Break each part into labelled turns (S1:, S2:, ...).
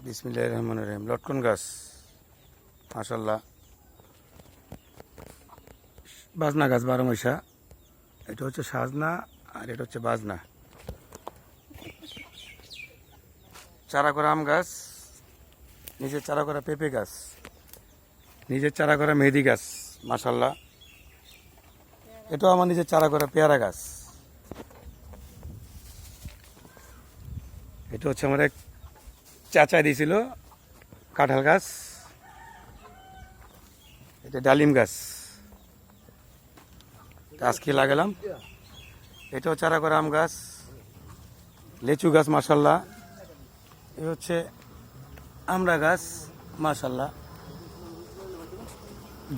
S1: বিসমিল্লাহির রহমানির রহিম। লটকন গাছ মাশাল্লাহ, বাজনা গাছ 12 মাসা। এটা হচ্ছে সাজনা আর এটা হচ্ছে বাজনা। চারা করা আম গাছ, নিজের চারা করা পেঁপে গাছ, নিজের চারা করা মেহেদি গাছ মাশাল্লাহ। এটাও আমার নিজের চারা করা পেয়ারা গাছ। এটা হচ্ছে আমার এক চাচা দিয়েছিল কাঁঠাল গাছ। এটা ডালিম গাছ, আজকে লাগালাম। এটাও চারা করা আম গাছ, লেচু গাছ মাশাল্লাহ। এ হচ্ছে আমড়া গাছ মাশাল্লাহ,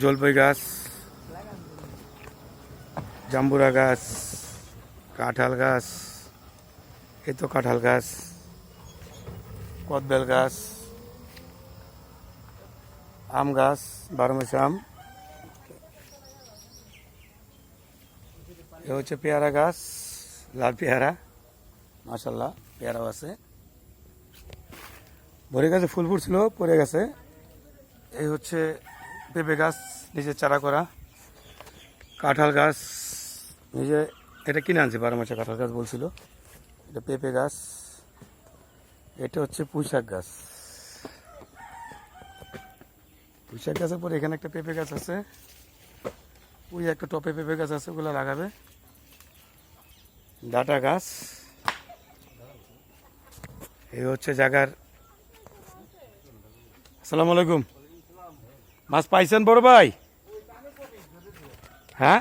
S1: জলপাই গাছ, জাম্বুরা গাছ, কাঁঠাল গাছ, এ তো কাঁঠাল গাছ, কদবেল গাছ, আম গাছ 12 মাসে আম। এ হচ্ছে পেয়ারা গাছ, লাল পেয়ারা মাশাল্লাহ, পেয়ারাও আছে। ভরে গাছে ফুল ফুটছিল, পড়ে গেছে। এই হচ্ছে পেঁপে গাছ, নিজের চারা করা। কাঁঠাল গাছ নিজে, এটা কিনে আনছে 12 মাসে কাঁঠাল গাছ বলছিল। এটা পেঁপে গাছ। এটা হচ্ছে পুঁইশাক গাছ। পুঁইশাক গাছের পরে এখানে একটা পেঁপে গাছ আছে, ওই একটা টপে পেঁপে গাছ আছে, ওগুলো লাগাবে। ডাটা গাছ। এই হচ্ছে জায়গার। আসসালামু আলাইকুম। মাছ পাইছেন বড় ভাই? হ্যাঁ।